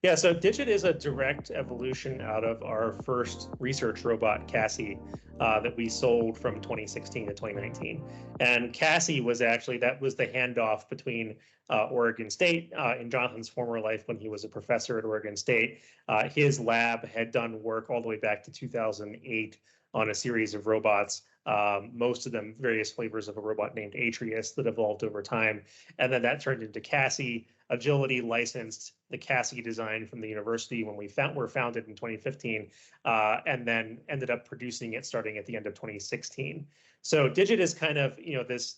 Yeah, so Digit is a direct evolution out of our first research robot, Cassie, that we sold from 2016 to 2019. And Cassie was actually, that was the handoff between Oregon State. In Jonathan's former life, when he was a professor at Oregon State, his lab had done work all the way back to 2008 on a series of robots, most of them various flavors of a robot named Atreus that evolved over time. And then that turned into Cassie. Agility licensed the Cassie design from the university when we were founded in 2015, and then ended up producing it starting at the end of 2016. So Digit is kind of, this,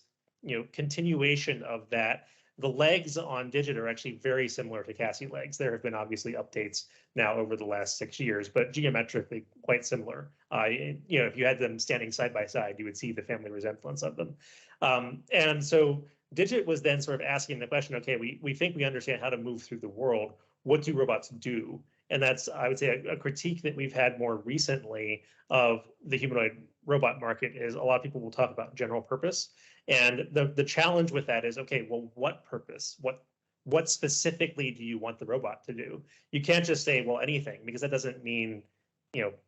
continuation of that. The legs on Digit are actually very similar to Cassie legs. There have been obviously updates now over the last 6 years, but geometrically quite similar. If you had them standing side by side, you would see the family resemblance of them. And so Digit was then sort of asking the question, okay, we think we understand how to move through the world. What do robots do? And that's, I would say, a critique that we've had more recently of the humanoid robot market is a lot of people will talk about general purpose. And the challenge with that is, okay, well, what purpose? What specifically do you want the robot to do? You can't just say, well, anything, because that doesn't mean,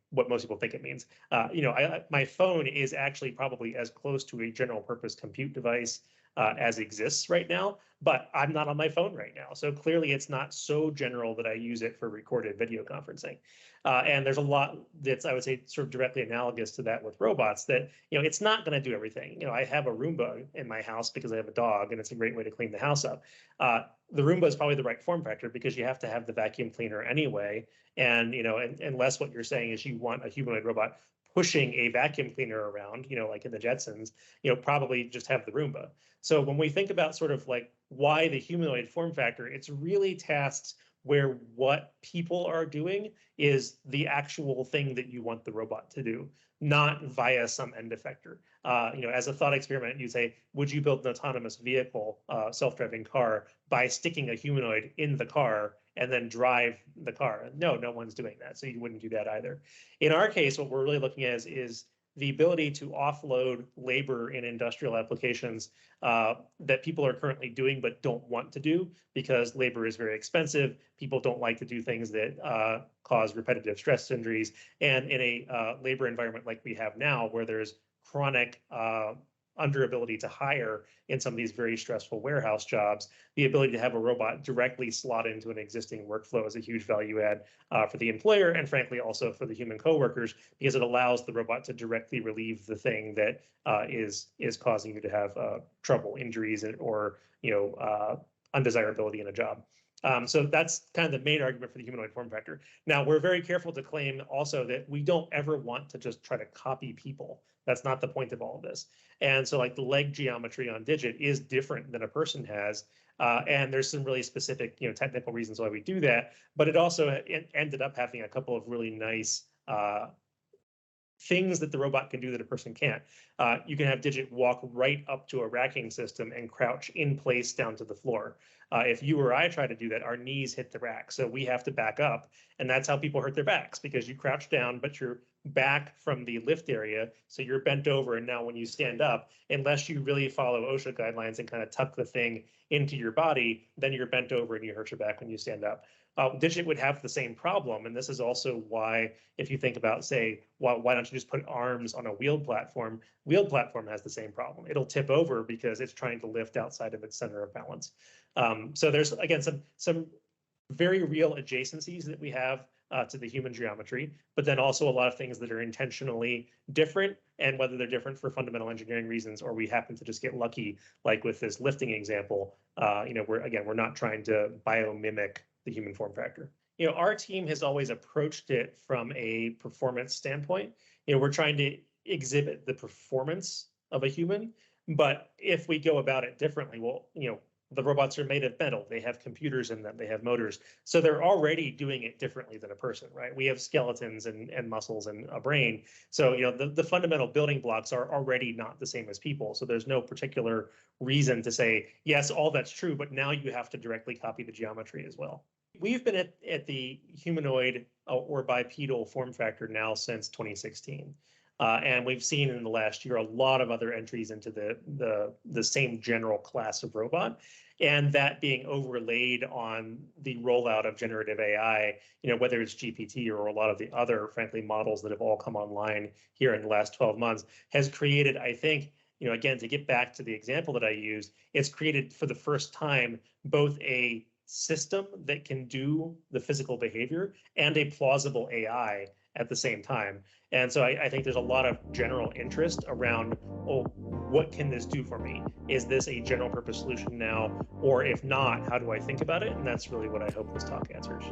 what most people think it means. My phone is actually probably as close to a general purpose compute device as exists right now, but I'm not on my phone right now. So clearly it's not so general that I use it for recorded video conferencing. And there's a lot that's, I would say, sort of directly analogous to that with robots that, it's not going to do everything. I have a Roomba in my house because I have a dog and it's a great way to clean the house up. The Roomba is probably the right form factor because you have to have the vacuum cleaner anyway. And, unless what you're saying is you want a humanoid robot pushing a vacuum cleaner around, like in the Jetsons, probably just have the Roomba. So when we think about sort of like why the humanoid form factor, it's really tasks where what people are doing is the actual thing that you want the robot to do, not via some end effector. As a thought experiment, you say, would you build an autonomous vehicle, self-driving car, by sticking a humanoid in the car and then drive the car? No one's doing that. So you wouldn't do that either. In our case, what we're really looking at is the ability to offload labor in industrial applications that people are currently doing but don't want to do because labor is very expensive. People don't like to do things that cause repetitive stress injuries. And in a labor environment like we have now, where there's chronic underability to hire in some of these very stressful warehouse jobs, the ability to have a robot directly slot into an existing workflow is a huge value add for the employer and frankly also for the human coworkers, because it allows the robot to directly relieve the thing that is causing you to have trouble, injuries, or undesirability in a job. So that's kind of the main argument for the humanoid form factor. Now, we're very careful to claim also that we don't ever want to just try to copy people. That's not the point of all of this. And so like the leg geometry on Digit is different than a person has. And there's some really specific, technical reasons why we do that. But it also ended up having a couple of really nice things that the robot can do that a person can't. You can have Digit walk right up to a racking system and crouch in place down to the floor. If you or I try to do that, our knees hit the rack. So we have to back up. And that's how people hurt their backs, because you crouch down, but you're back from the lift area. So you're bent over. And now when you stand up, unless you really follow OSHA guidelines and kind of tuck the thing into your body, then you're bent over and you hurt your back when you stand up. Digit would have the same problem. And this is also why, if you think about, say, why don't you just put arms on a wheeled platform? Wheeled platform has the same problem. It'll tip over because it's trying to lift outside of its center of balance. So there's, again, some very real adjacencies that we have to the human geometry, but then also a lot of things that are intentionally different, and whether they're different for fundamental engineering reasons or we happen to just get lucky, like with this lifting example, we're not trying to biomimic the human form factor. Our team has always approached it from a performance standpoint. We're trying to exhibit the performance of a human, but if we go about it differently, well, the robots are made of metal. They have computers in them. They have motors. So they're already doing it differently than a person, right? We have skeletons and muscles and a brain. So, the fundamental building blocks are already not the same as people. So there's no particular reason to say, yes, all that's true, but now you have to directly copy the geometry as well. We've been at the humanoid or bipedal form factor now since 2016. And we've seen in the last year a lot of other entries into the same general class of robot, and that being overlaid on the rollout of generative AI, whether it's GPT or a lot of the other, frankly, models that have all come online here in the last 12 months, has created, I think, again, to get back to the example that I used, it's created for the first time both a system that can do the physical behavior and a plausible AI at the same time. And so I think there's a lot of general interest around, oh, what can this do for me? Is this a general purpose solution now? Or if not, how do I think about it? And that's really what I hope this talk answers.